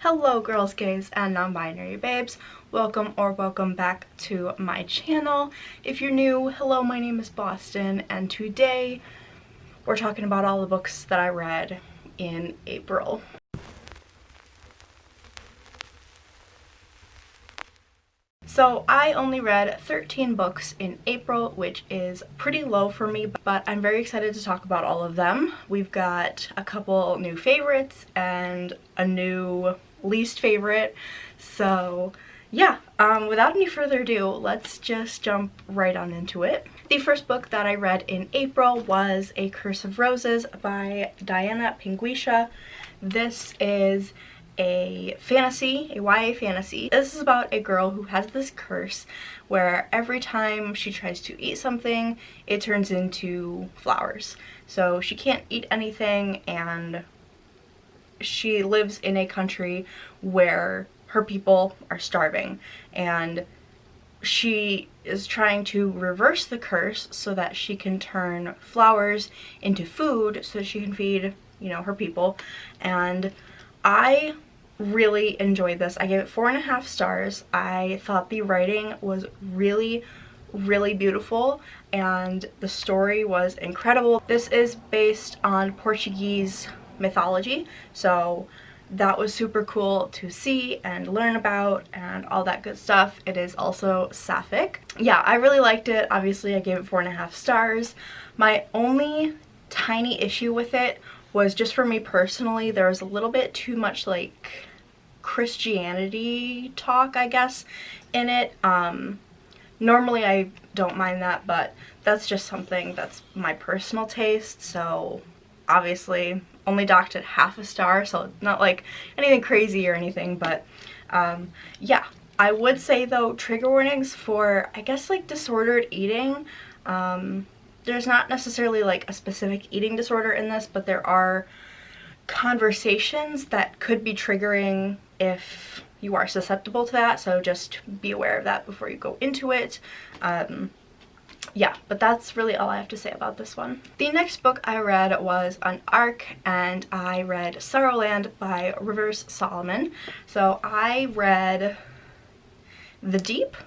Hello girls, gays, and non-binary babes. Welcome back to my channel. If you're new, hello, my name is Boston, and today we're talking about all the books that I read in April. So I only read 13 books in April, which is pretty low for me, but I'm very excited to talk about all of them. We've got a couple new favorites and a new least favorite. So yeah, without any further ado, let's just jump right on into it. The first book that I read in April was A Curse of Roses by Diana Pinguisha. This is a fantasy, a YA fantasy. This is about a girl who has this curse where every time she tries to eat something, it turns into flowers. So she can't eat anything, and she lives in a country where her people are starving, and she is trying to reverse the curse so that she can turn flowers into food so she can feed, her people. And I really enjoyed this. I gave it 4.5 stars. I thought the writing was really beautiful and the story was incredible. This is based on Portuguese mythology, so that was super cool to see and learn about and all that good stuff. It is also sapphic. Yeah, I really liked it. Obviously, I gave it 4.5 stars. My only tiny issue with it was, just for me personally, there was a little bit too much like Christianity talk, I guess, in it. Normally I don't mind that, but that's just something that's my personal taste, so obviously only docked at 1/2 star, so not like anything crazy or anything, but yeah. I would say though, trigger warnings for, I guess, like disordered eating. There's not necessarily like a specific eating disorder in this, but there are conversations that could be triggering if you are susceptible to that, so just be aware of that before you go into it. Yeah, but that's really all I have to say about this one. The next book I read was an ARC, and I read Sorrowland by Rivers Solomon. So I read The Deep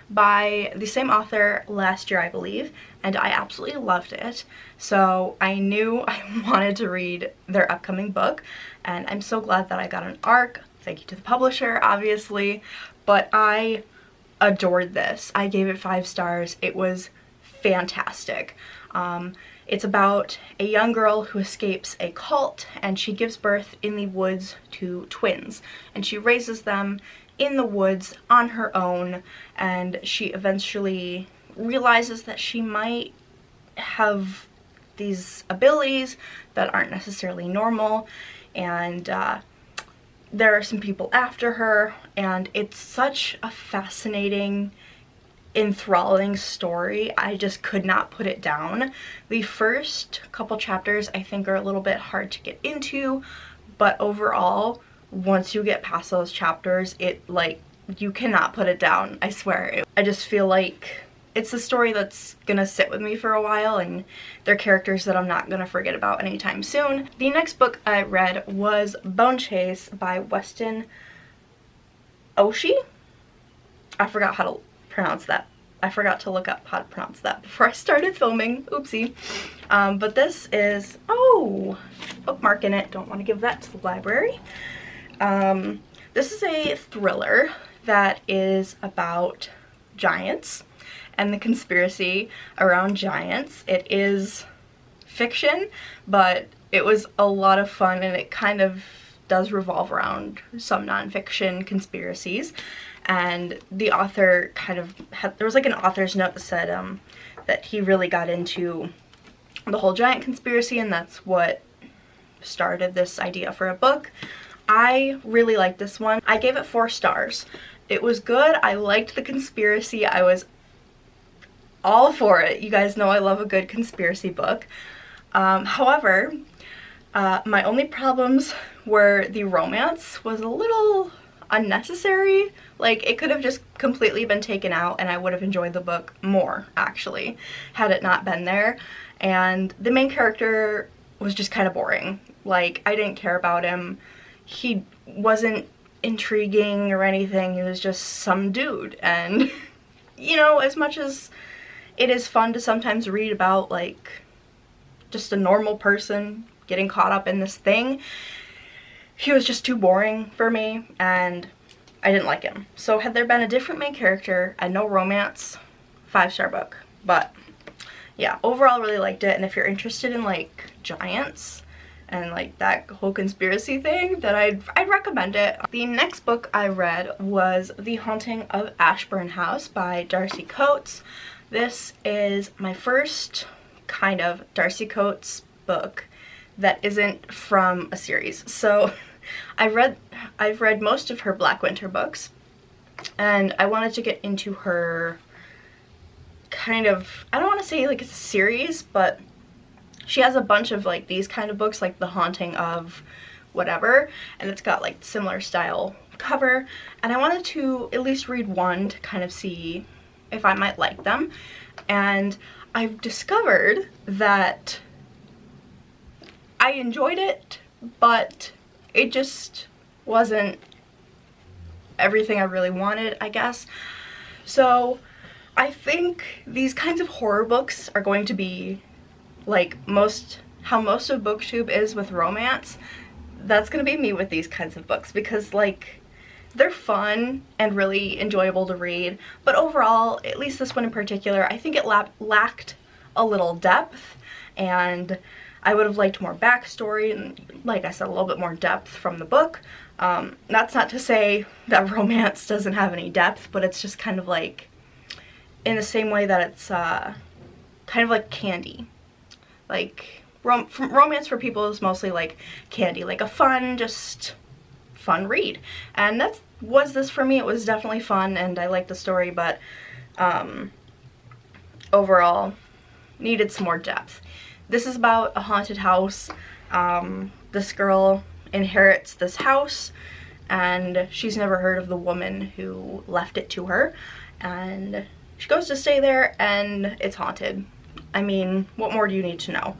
by the same author last year, I believe, and I absolutely loved it. So I knew I wanted to read their upcoming book, and I'm so glad that I got an ARC. Thank you to the publisher, obviously, but I adored this. I gave it 5 stars. It was fantastic. It's about a young girl who escapes a cult, and she gives birth in the woods to twins, and she raises them in the woods on her own, and she eventually realizes that she might have these abilities that aren't necessarily normal, and there are some people after her, and it's such a fascinating, enthralling story. I just could not put it down. The first couple chapters I think are a little bit hard to get into, but overall, once you get past those chapters, it, like, you cannot put it down, I swear. I just feel like it's a story that's gonna sit with me for a while, and they're characters that I'm not gonna forget about anytime soon. The next book I read was Bone Chase by Weston Oshie. I forgot how to pronounce that. I forgot to look up how to pronounce that before I started filming. Oopsie. But this is, bookmarking it. Don't want to give that to the library. This is a thriller that is about giants and the conspiracy around giants. It is fiction, but it was a lot of fun, and it kind of does revolve around some nonfiction conspiracies. And the author kind of had, there was like an author's note that said that he really got into the whole giant conspiracy, and that's what started this idea for a book. I really liked this one. I gave it 4 stars. It was good. I liked the conspiracy. I was all for it. You guys know I love a good conspiracy book. However, my only problems were the romance was a little unnecessary. Like, it could have just completely been taken out, and I would have enjoyed the book more, actually, had it not been there. And the main character was just kind of boring. Like, I didn't care about him. He wasn't intriguing or anything. He was just some dude. And, you know, as much as it is fun to sometimes read about, like, just a normal person getting caught up in this thing, he was just too boring for me, and I didn't like him. So had there been a different main character and no romance, 5-star book. But yeah, overall really liked it. And if you're interested in like giants and like that whole conspiracy thing, then I'd recommend it. The next book I read was The Haunting of Ashburn House by Darcy Coates. This is my first kind of Darcy Coates book that isn't from a series. So I've read most of her Black Winter books, and I wanted to get into her kind of, I don't want to say like it's a series, but she has a bunch of like these kind of books, like The Haunting of whatever, and it's got like similar style cover, and I wanted to at least read one to kind of see if I might like them. And I've discovered that I enjoyed it, but it just wasn't everything I really wanted, I guess. So I think these kinds of horror books are going to be like how most of BookTube is with romance. That's gonna be me with these kinds of books, because like they're fun and really enjoyable to read, but overall, at least this one in particular, I think it lacked a little depth, and I would have liked more backstory and, like I said, a little bit more depth from the book. That's not to say that romance doesn't have any depth, but it's just kind of like in the same way that it's kind of like candy. Like romance for people is mostly like candy, like a just fun read. And that was this for me. It was definitely fun, and I liked the story, but overall needed some more depth. This is about a haunted house. This girl inherits this house, and she's never heard of the woman who left it to her, and she goes to stay there, and it's haunted. I mean, what more do you need to know?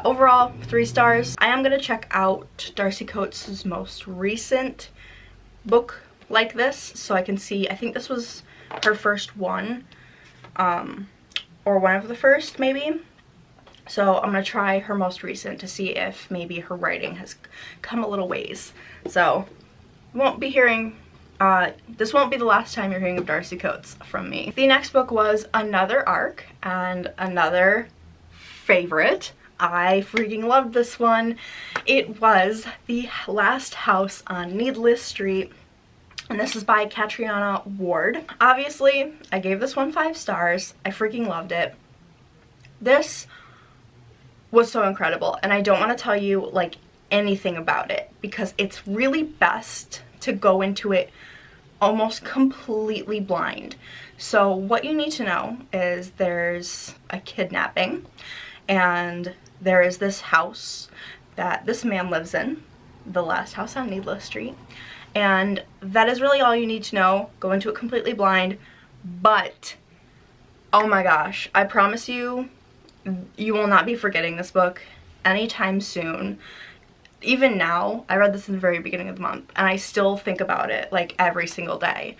Overall, 3 stars. I am going to check out Darcy Coates' most recent book like this, so I can see. I think this was her first one, or one of the first, maybe. So I'm going to try her most recent to see if maybe her writing has come a little ways. So won't be hearing, this won't be the last time you're hearing of Darcy Coates from me. The next book was another ARC and another favorite. I freaking loved this one. It was The Last House on Needless Street, and this is by Catriona Ward. Obviously, I gave this one 5 stars. I freaking loved it. This was so incredible, and I don't want to tell you like anything about it because it's really best to go into it almost completely blind. So what you need to know is there's a kidnapping, and there is this house that this man lives in, the last house on Needless Street, and that is really all you need to know. Go into it completely blind, but oh my gosh, I promise you, you will not be forgetting this book anytime soon. Even now, I read this in the very beginning of the month, and I still think about it like every single day.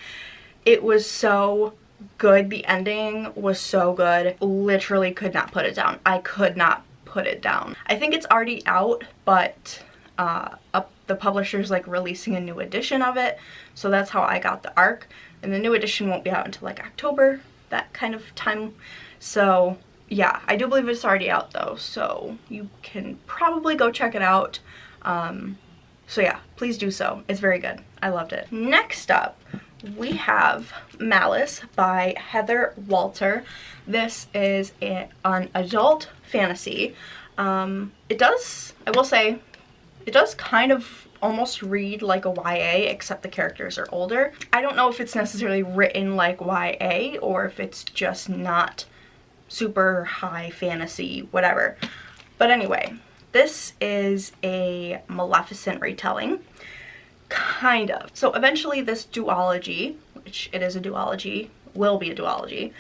It was so good. The ending was so good. Literally could not put it down. I could not put it down. I think it's already out, but the publisher's like releasing a new edition of it, so that's how I got the ARC, and the new edition won't be out until like October, that kind of time. So yeah, I do believe it's already out though, so you can probably go check it out. So yeah, please do so. It's very good. I loved it. Next up, we have Malice by Heather Walter. This is an adult fantasy. It does, I will say, it does kind of almost read like a YA, except the characters are older. I don't know if it's necessarily written like YA or if it's just not super high fantasy, whatever. But anyway, this is a Maleficent retelling, kind of. So eventually this duology, which it is a duology, will be a duology.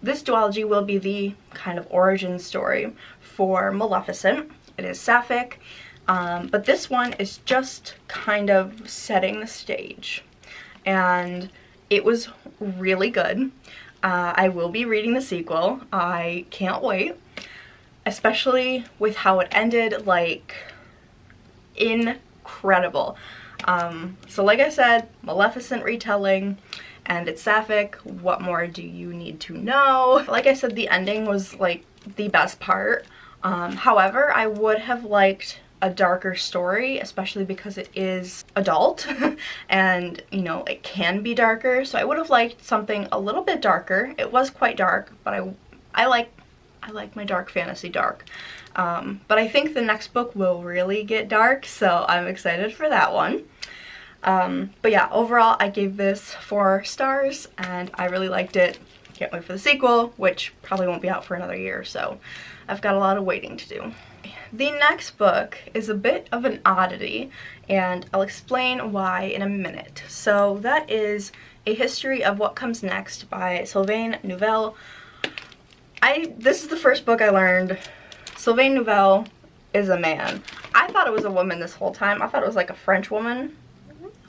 This duology will be the kind of origin story for Maleficent. It is sapphic. But this one is just kind of setting the stage, and it was really good. I will be reading the sequel. I can't wait, especially with how it ended, like, incredible. So like I said, Maleficent retelling, and it's sapphic. What more do you need to know? Like I said, the ending was like the best part. However, I would have liked a darker story, especially because it is adult and, you know, it can be darker. So I would have liked something a little bit darker. It was quite dark, but I like my dark fantasy dark. But I think the next book will really get dark, so I'm excited for that one. But yeah, overall I gave this 4 stars and I really liked it. Can't wait for the sequel, which probably won't be out for another year, so I've got a lot of waiting to do. The next book is a bit of an oddity, and I'll explain why in a minute. So that is A History of What Comes Next by Sylvain Neuvel. This is the first book I learned. Sylvain Neuvel is a man. I thought it was a woman this whole time. I thought it was like a French woman.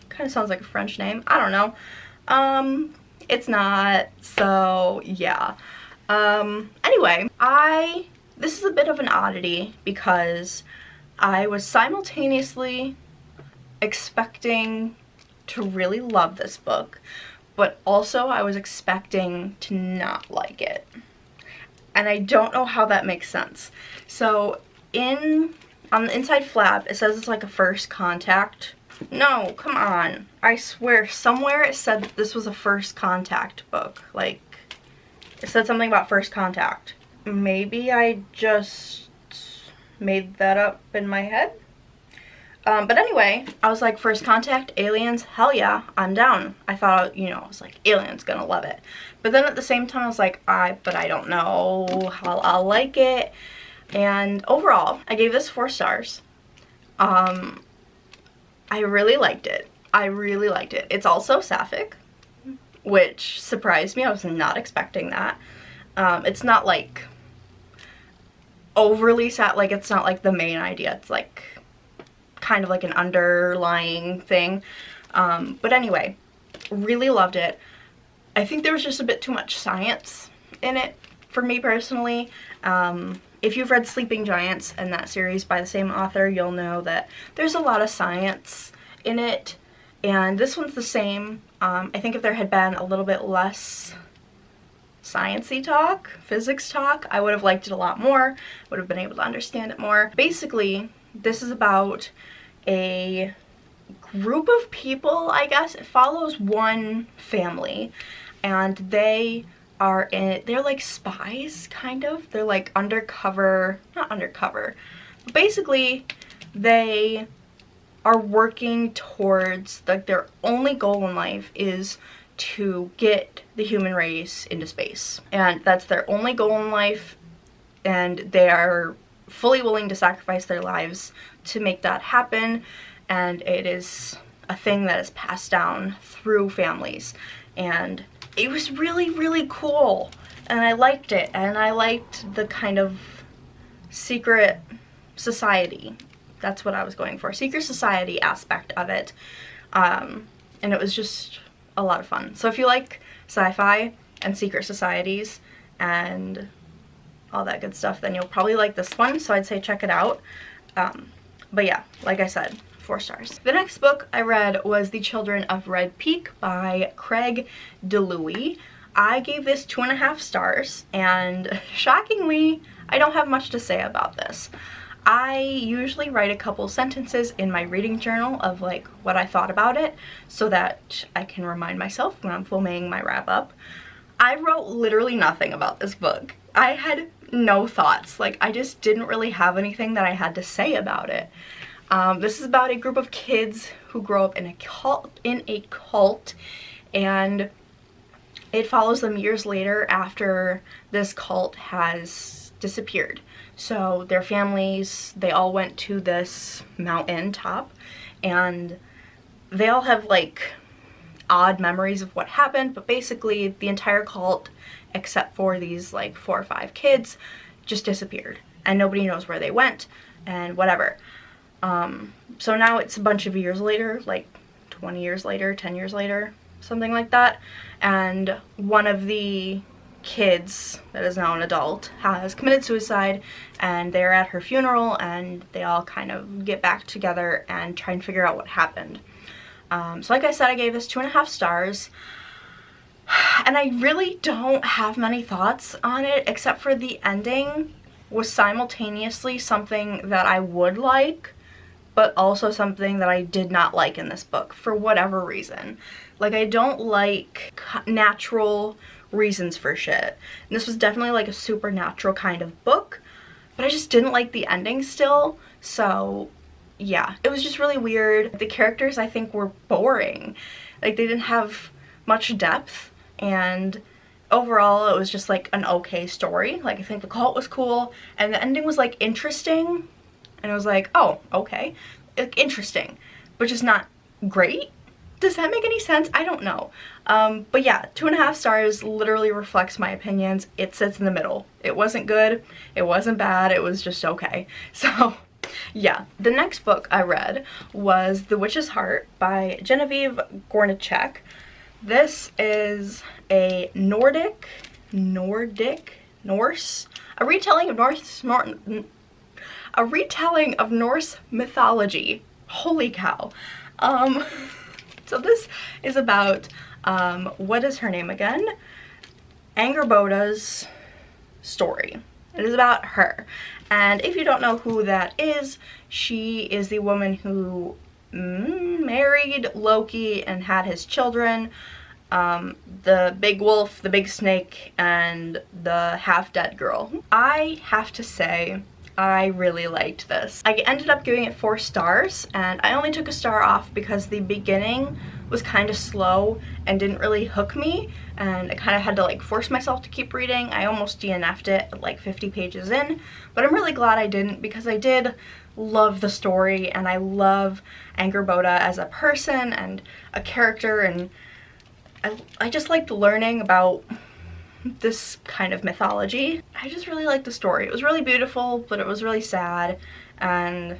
Kind of sounds like a French name. I don't know. It's not, so yeah. Anyway, this is a bit of an oddity because I was simultaneously expecting to really love this book, but also I was expecting to not like it. And I don't know how that makes sense. So on the inside flap, it says it's like a first contact. No, come on. I swear, somewhere it said that this was a first contact book. Like, it said something about first contact. Maybe I just made that up in my head. But anyway, I was like, first contact, aliens, hell yeah, I'm down. I thought, you know, I was like, aliens gonna love it. But then at the same time, I was like, but I don't know how I'll like it. And overall, I gave this 4 stars. I really liked it. I really liked it. It's also sapphic, which surprised me. I was not expecting that. It's not like overly like it's not like the main idea. It's like kind of like an underlying thing. But anyway, really loved it. I think there was just a bit too much science in it for me personally. If you've read Sleeping Giants and that series by the same author, you'll know that there's a lot of science in it, and this one's the same. I think if there had been a little bit less sciencey talk, physics talk, I would have liked it a lot more, would have been able to understand it more. Basically, this is about a group of people, I guess. It follows one family, and they're like spies, kind of. They're like undercover, not undercover, but basically they are working towards, like, their only goal in life is to get the human race into space. And that's their only goal in life, and they are fully willing to sacrifice their lives to make that happen. And it is a thing that is passed down through families. And it was really, really cool, and I liked it, and I liked the kind of secret society. That's what I was going for, secret society aspect of it, and it was just a lot of fun. So if you like sci-fi and secret societies and all that good stuff, then you'll probably like this one, so I'd say check it out. But yeah, like I said, 4 stars. The next book I read was The Children of Red Peak by Craig DeLuey. I gave this 2.5 stars, and shockingly, I don't have much to say about this. I usually write a couple sentences in my reading journal of like what I thought about it so that I can remind myself when I'm filming my wrap up. I wrote literally nothing about this book. I had no thoughts. Like, I just didn't really have anything that I had to say about it. This is about a group of kids who grow up in a cult, and it follows them years later after this cult has disappeared. So their families, they all went to this mountain top, and they all have like odd memories of what happened, but basically the entire cult, except for these like 4 or 5 kids, just disappeared, and nobody knows where they went and whatever. So now it's a bunch of years later, like 20 years later, 10 years later, something like that, and one of the kids that is now an adult has committed suicide, and they're at her funeral, and they all kind of get back together and try and figure out what happened. So like I said, I gave this 2.5 stars, and I really don't have many thoughts on it, except for the ending was simultaneously something that I would like, but also something that I did not like in this book for whatever reason. Like, I don't like natural reasons for shit. And this was definitely like a supernatural kind of book, but I just didn't like the ending still. So yeah, it was just really weird. The characters, I think, were boring. Like, they didn't have much depth, and overall it was just like an okay story. Like, I think the cult was cool, and the ending was like interesting, and it was like, oh, okay, like, interesting, but just not great. Does that make any sense? I don't know. But yeah, 2.5 stars literally reflects my opinions. It sits in the middle. It wasn't good, it wasn't bad, it was just okay. So yeah, the next book I read was The Witch's Heart by Genevieve Gornichek. This is a Norse, a retelling of Norse mythology. Holy cow. So this is about, what is her name again? Angerboda's story. It is about her. And if you don't know who that is, she is the woman who married Loki and had his children. The big wolf, the big snake, and the half-dead girl. I have to say, I really liked this. I ended up giving it 4 stars, and I only took a star off because the beginning was kind of slow and didn't really hook me, and I kind of had to like force myself to keep reading. I almost DNF'd it at like 50 pages in, but I'm really glad I didn't, because I did love the story, and I love Angerboda as a person and a character, and I just liked learning about this kind of mythology. I just really liked the story. It was really beautiful, but it was really sad, and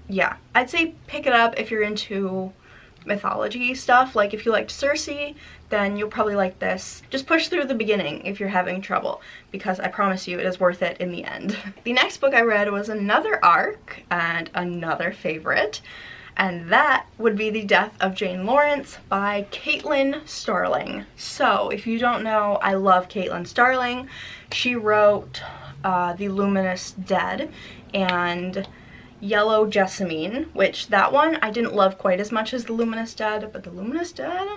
yeah, I'd say pick it up if you're into mythology stuff. Like, if you liked Circe, then you'll probably like this. Just push through the beginning if you're having trouble, because I promise you it is worth it in the end. The next book I read was another ARC and another favorite, and that would be The Death of Jane Lawrence by Caitlin Starling. So if you don't know, I love Caitlin Starling. She wrote The Luminous Dead and Yellow Jessamine, which that one I didn't love quite as much as The Luminous Dead, but The Luminous Dead,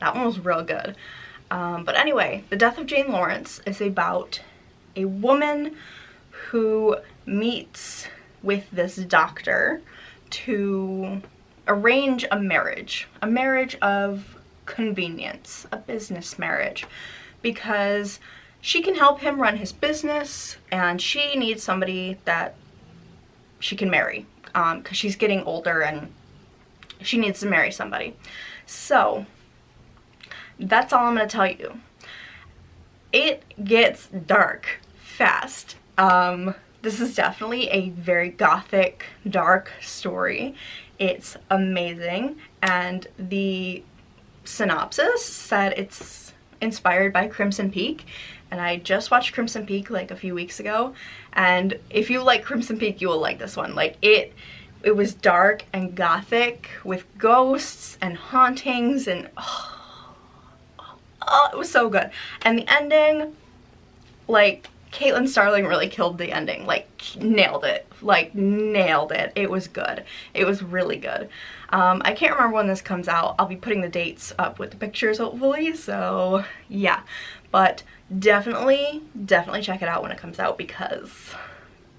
that one was real good. But anyway, The Death of Jane Lawrence is about a woman who meets with this doctor to arrange a marriage of convenience, a business marriage, because she can help him run his business, and she needs somebody that she can marry, because she's getting older and she needs to marry somebody. So that's all I'm going to tell you. It gets dark fast. This is definitely a very gothic, dark story. It's amazing, and the synopsis said it's inspired by Crimson Peak, and I just watched Crimson Peak like a few weeks ago, and if you like Crimson Peak, you will like this one. Like, it was dark and gothic with ghosts and hauntings, and oh, it was so good. And the ending, like, Caitlin Starling really killed the ending, like, nailed it, it was good, it was really good. I can't remember when this comes out. I'll be putting the dates up with the pictures hopefully, so yeah, but definitely check it out when it comes out, because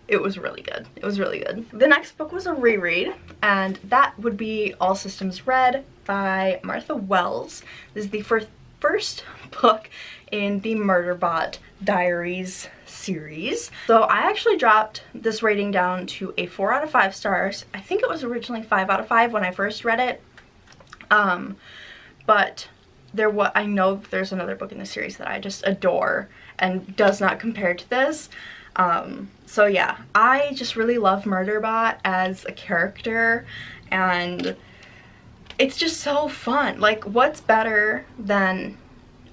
it was really good. It was really good. The next book was a reread, and that would be All Systems Red by Martha Wells. This is the first book in the Murderbot Diaries series. So I actually dropped this rating down to a 4 out of 5 stars. I think it was originally 5 out of 5 when I first read it. But I know there's another book in the series that I just adore and does not compare to this. So yeah, I just really love Murderbot as a character, and it's just so fun. Like, what's better than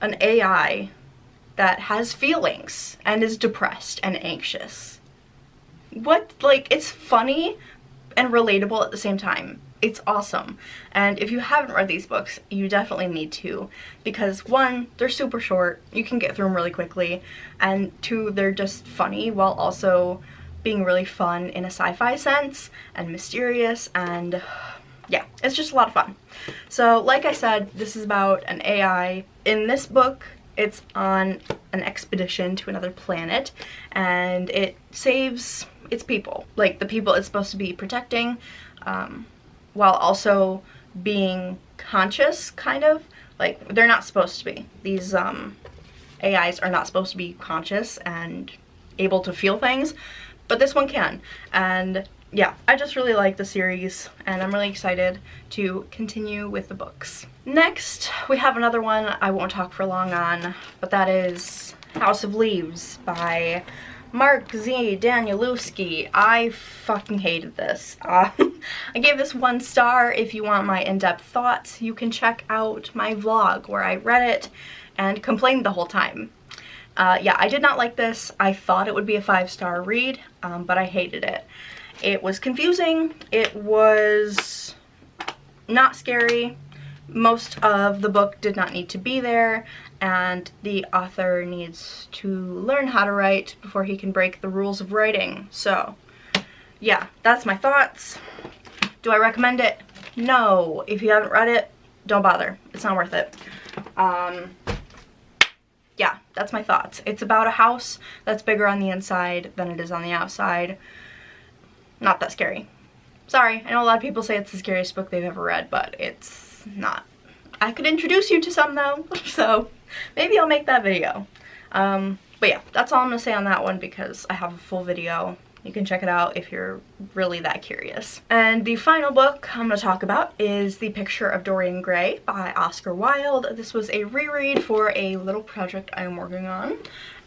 an AI that has feelings and is depressed and anxious? What, like, it's funny and relatable at the same time. It's awesome. And if you haven't read these books, you definitely need to, because one, they're super short, you can get through them really quickly, and two, they're just funny while also being really fun in a sci-fi sense and mysterious, and yeah, it's just a lot of fun. So like I said, this is about an AI. In this book, it's on an expedition to another planet, and it saves its people, like the people it's supposed to be protecting, while also being conscious, kind of. Like, they're not supposed to be. These AIs are not supposed to be conscious and able to feel things, but this one can. And yeah, I just really like the series, and I'm really excited to continue with the books. Next, we have another one I won't talk for long on, but that is House of Leaves by Mark Z. Danielewski. I fucking hated this. I gave this 1 star. If you want my in-depth thoughts, you can check out my vlog where I read it and complained the whole time. Yeah, I did not like this. I thought it would be a 5-star read, but I hated it. It was confusing. It was not scary. Most of the book did not need to be there, and the author needs to learn how to write before he can break the rules of writing. So yeah, that's my thoughts. Do I recommend it? No. If you haven't read it, don't bother. It's not worth it. Yeah, that's my thoughts. It's about a house that's bigger on the inside than it is on the outside. Not that scary. Sorry, I know a lot of people say it's the scariest book they've ever read, but it's not. I could introduce you to some though, so maybe I'll make that video. But yeah, that's all I'm gonna say on that one, because I have a full video. You can check it out if you're really that curious. And the final book I'm gonna talk about is The Picture of Dorian Gray by Oscar Wilde. This was a reread for a little project I'm working on,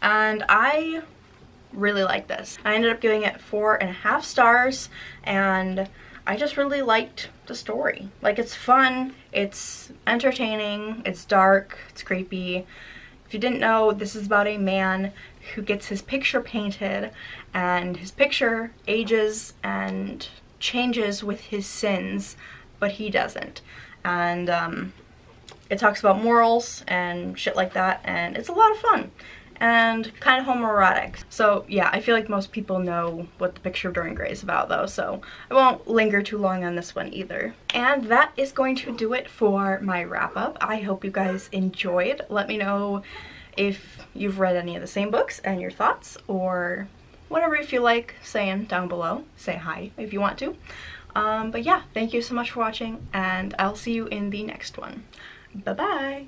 and I really like this. I ended up giving it 4.5 stars, and I just really liked the story. Like, it's fun, it's entertaining, it's dark, it's creepy. If you didn't know, this is about a man who gets his picture painted, and his picture ages and changes with his sins, but he doesn't. And it talks about morals and shit like that, and it's a lot of fun and kind of homoerotic. So yeah, I feel like most people know what The Picture of Dorian Gray is about though, so I won't linger too long on this one either. And that is going to do it for my wrap up. I hope you guys enjoyed. Let me know if you've read any of the same books and your thoughts, or whatever you feel like saying down below. Say hi if you want to. But yeah, thank you so much for watching, and I'll see you in the next one. Bye bye!